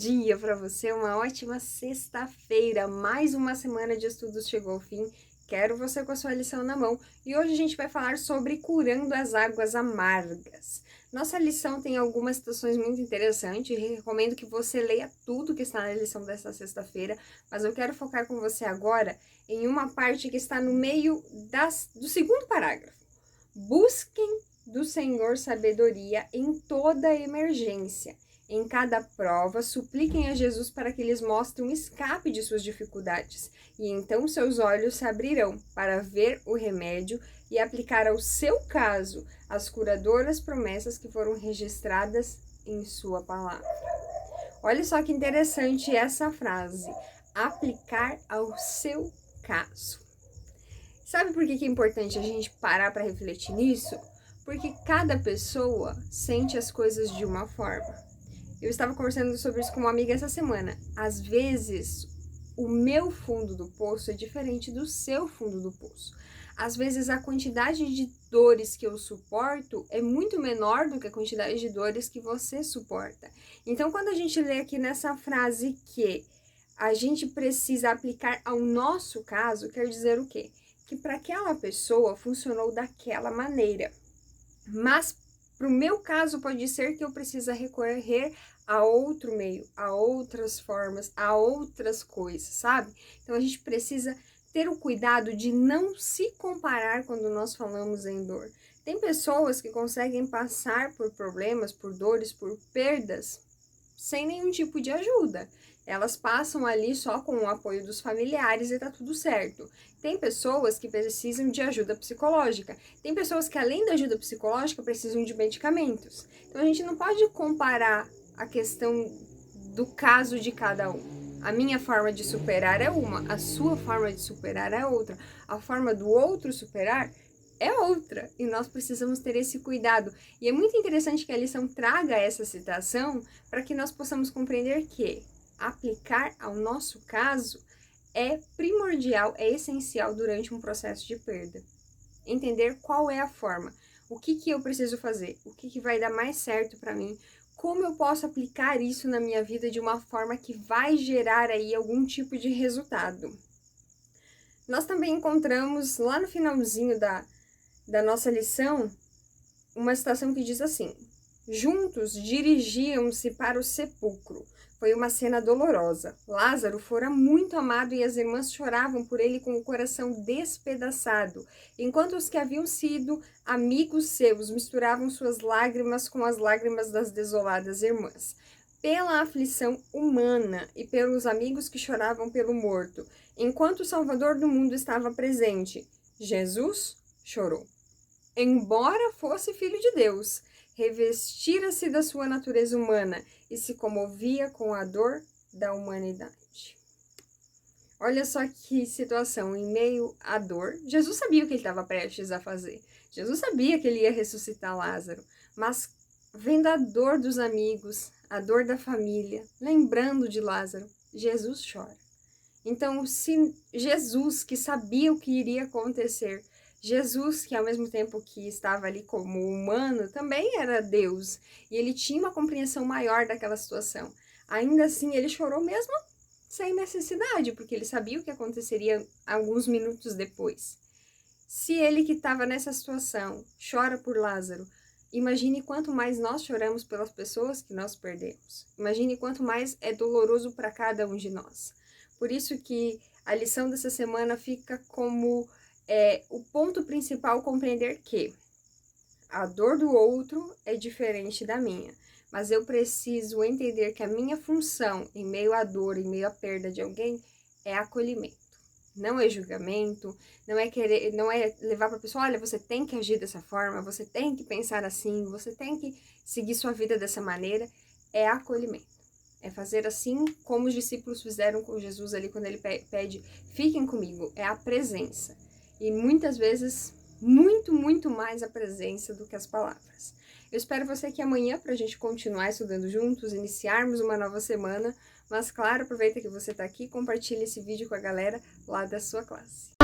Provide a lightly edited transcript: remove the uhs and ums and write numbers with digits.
dia para você, uma ótima sexta-feira. Mais uma semana de estudos chegou ao fim. Quero você com a sua lição na mão. E hoje a gente vai falar sobre curando as águas amargas. Nossa lição tem algumas situações muito interessantes. Recomendo que você leia tudo que está na lição desta sexta-feira. Mas eu quero focar com você agora em uma parte que está no meio do segundo parágrafo. Busquem do Senhor sabedoria em toda emergência. Em cada prova, supliquem a Jesus para que lhes mostre um escape de suas dificuldades, e então seus olhos se abrirão para ver o remédio e aplicar ao seu caso as curadoras promessas que foram registradas em sua palavra. Olha só que interessante essa frase, aplicar ao seu caso. Sabe por que é importante a gente parar para refletir nisso? Porque cada pessoa sente as coisas de uma forma. Eu estava conversando sobre isso com uma amiga essa semana. Às vezes, o meu fundo do poço é diferente do seu fundo do poço. Às vezes, a quantidade de dores que eu suporto é muito menor do que a quantidade de dores que você suporta. Então, quando a gente lê aqui nessa frase que a gente precisa aplicar ao nosso caso, quer dizer o quê? Que para aquela pessoa funcionou daquela maneira. Mas para o meu caso pode ser que eu precise recorrer a outro meio, a outras formas, a outras coisas, sabe? Então a gente precisa ter o cuidado de não se comparar quando nós falamos em dor. Tem pessoas que conseguem passar por problemas, por dores, por perdas, sem nenhum tipo de ajuda. Elas passam ali só com o apoio dos familiares e tá tudo certo. Tem pessoas que precisam de ajuda psicológica. Tem pessoas que, além da ajuda psicológica, precisam de medicamentos. Então, a gente não pode comparar a questão do caso de cada um. A minha forma de superar é uma, a sua forma de superar é outra. A forma do outro superar é outra, e nós precisamos ter esse cuidado. E é muito interessante que a lição traga essa citação para que nós possamos compreender que aplicar ao nosso caso é primordial, é essencial durante um processo de perda. Entender qual é a forma, o que eu preciso fazer, o que vai dar mais certo para mim, como eu posso aplicar isso na minha vida de uma forma que vai gerar aí algum tipo de resultado. Nós também encontramos lá no finalzinho da nossa lição uma citação que diz assim: juntos dirigiam-se para o sepulcro. Foi uma cena dolorosa. Lázaro fora muito amado e as irmãs choravam por ele com o coração despedaçado, enquanto os que haviam sido amigos seus misturavam suas lágrimas com as lágrimas das desoladas irmãs. Pela aflição humana e pelos amigos que choravam pelo morto, enquanto o Salvador do mundo estava presente, Jesus chorou. Embora fosse filho de Deus, revestira-se da sua natureza humana e se comovia com a dor da humanidade. Olha só que situação, em meio à dor, Jesus sabia o que ele estava prestes a fazer. Jesus sabia que ele ia ressuscitar Lázaro, mas vendo a dor dos amigos, a dor da família, lembrando de Lázaro, Jesus chora. Então, se Jesus, que sabia o que iria acontecer, Jesus, que ao mesmo tempo que estava ali como humano, também era Deus, e ele tinha uma compreensão maior daquela situação. Ainda assim, ele chorou mesmo sem necessidade, porque ele sabia o que aconteceria alguns minutos depois. Se ele que estava nessa situação chora por Lázaro, imagine quanto mais nós choramos pelas pessoas que nós perdemos. Imagine quanto mais é doloroso para cada um de nós. Por isso que a lição dessa semana fica como o ponto principal, compreender que a dor do outro é diferente da minha, mas eu preciso entender que a minha função em meio à dor, em meio à perda de alguém, é acolhimento. Não é julgamento, não é levar para a pessoa, olha, você tem que agir dessa forma, você tem que pensar assim, você tem que seguir sua vida dessa maneira. É acolhimento. É fazer assim como os discípulos fizeram com Jesus ali quando ele pede, fiquem comigo, é a presença. E muitas vezes, muito mais a presença do que as palavras. Eu espero você aqui amanhã para a gente continuar estudando juntos, iniciarmos uma nova semana. Mas claro, aproveita que você está aqui e compartilha esse vídeo com a galera lá da sua classe.